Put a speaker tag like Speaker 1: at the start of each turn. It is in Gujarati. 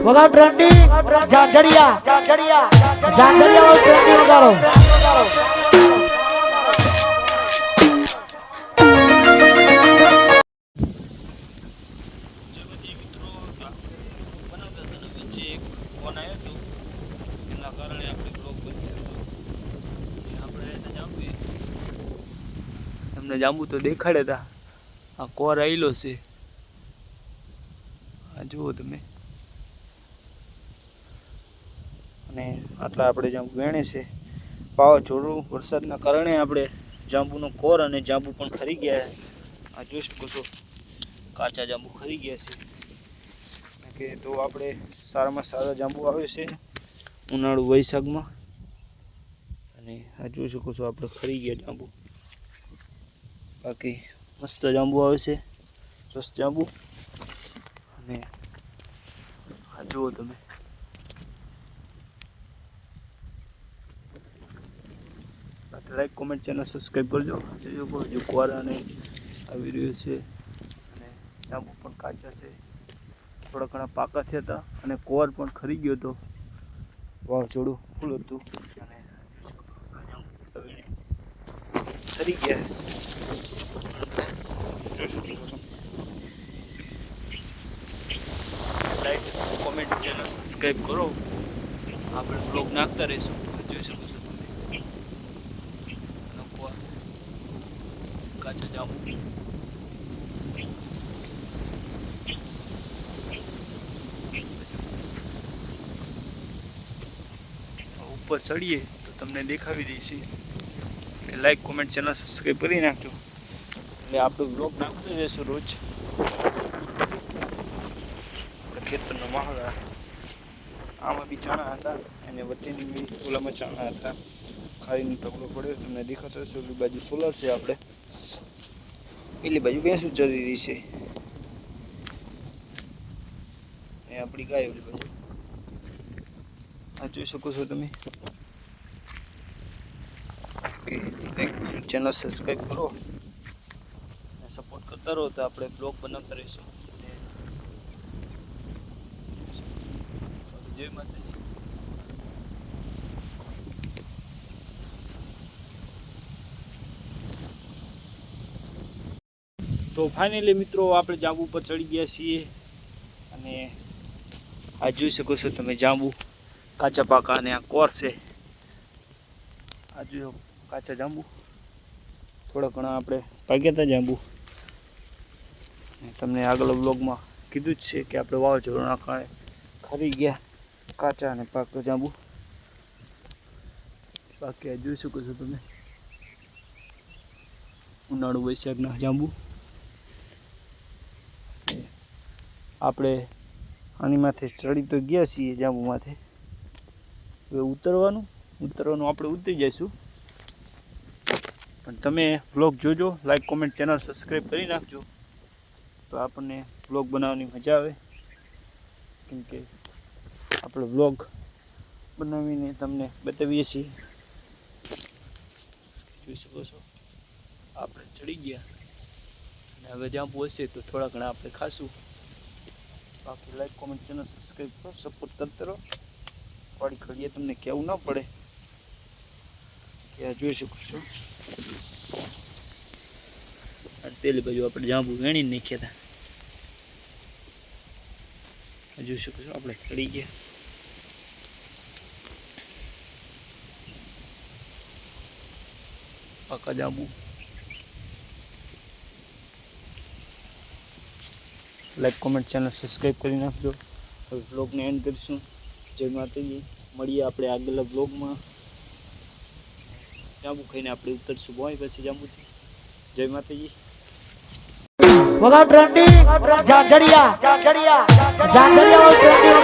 Speaker 1: વગા ટ્રેન્ડી જાજરિયા જાજરિયા ટ્રેન્ડી વગાડો
Speaker 2: તમને જાંબુ તો દેખાડે તા આ કોર આવેલો છે આ જુઓ તમે અને આટલા આપણે જાંબુ વેણે છે વાવાઝોડું વરસાદના કારણે આપણે જાંબુનો કોર અને જાંબુ પણ ખરી ગયા આ જોઈ શકો છો કાચા જાંબુ ખરી ગયા છે કે તો આપણે સારામાં સારા જાંબુ આવે છે ઉનાળુ વૈશાખમાં અને આ જોઈ શકો છો આપણે ખરી ગયા જાંબુ બાકી મસ્ત જાંબુ આવે છે સ્વસ્થ જાંબુ અને આ જુઓ તમે લાઈક કોમેન્ટ ચેનલ સબસ્ક્રાઈબ કરજો હજુ કોરાને આવી રહ્યું છે અને જાંબુ પણ કાચા છે થોડા ઘણા પાકા થયા હતા અને કોર પણ ખરી ગયો હતો વાવાઝોડું ફૂલ હતું અને ખરી ગયા લાઈક કોમેન્ટ ચેનલ સબસ્ક્રાઈબ કરો આપણે બ્લોગ નાખતા રહીશું જોઈ શકો છો તમે કાચા જાંબુ ઉપર ચડીએ તો તમને દેખાવી દઈશું લાઈક કોમેન્ટ ચેનલ સબસ્ક્રાઈબ કરી નાખજો એટલે આપણું બ્લોગ નાખતો જઈશું રોજ ખેતરનો માહોલ આમાં બી ચાણા હતા અને વચ્ચેની બી ઓલામાં ચાણા હતા ખારીનો ટકલો પડ્યો તમને દેખાતો હશે ઓલી બાજુ સોલર છે આપણે પેલી બાજુ ભેંસું ચરી રહી છે એ આપણી ગાય ઓલી બાજુ આ જોઈ શકો છો તમે ચેનલ સબસ્ક્રાઈબ કરો અને સપોર્ટ કરતા રહો તો આપણે બ્લોગ બનાવતા રહીશું જય માતાજી તો ફાઇનલી મિત્રો આપણે જાંબુ પર ચડી ગયા છીએ અને આ જોઈ શકો છો તમે જાંબુ કાચા પાકા અને આ કોર છે આ જો કાચા જાંબુ થોડા ઘણા આપણે પાક્યા હતા જાંબુ તમને આગળ બ્લોગમાં કીધું જ છે કે આપણે વાવાઝોડાના કારણે ખરી ગયા કાચા અને પાકા જાંબુ બાકી આ જોઈ શકો છો તમે ઉનાળુ વૈશાખના જાંબુ આપણે આની માથે ચડી તો ગયા છીએ જાંબુ માથે હવે ઉતરવાનું આપણે ઉતરી જઈશું પણ તમે બ્લોગ જોજો લાઈક કોમેન્ટ ચેનલ સબસ્ક્રાઈબ કરી નાખજો તો આપણને બ્લોગ બનાવવાની મજા આવે કેમ કે આપણે બ્લોગ બનાવીને તમને બતાવીએ છીએ જોઈ શકો છો આપણે ચડી ગયા અને હવે જાંબુ હશે તો થોડા ઘણા આપણે ખાશું બાકી લાઈક કોમેન્ટ ચેનલ સબસ્ક્રાઈબ કરો સપોર્ટ કરતા રહો વાળી ઘડીએ તમને કહેવું ના પડે કે આ જોઈ શકો છો પેલી બાજુ આપણે જાંબુ વેણીને નાખ્યા હતા જોઈ શકો છો આપણે ચડી ગયા પાકા જાંબુ લાઈક કોમેન્ટ ચેનલ સબસ્ક્રાઈબ કરી નાખજો હવે બ્લોગને એન્ડ કરીશું જય માતાજી મળીએ આપણે આગળના બ્લોગમાં જાંબુ ખાઈને આપણે ઉતરશું બોય પછી જાંબુથી જય માતાજી
Speaker 1: વગા ટ્રેન્ડી જાજરિયા ટ્રેન્ડી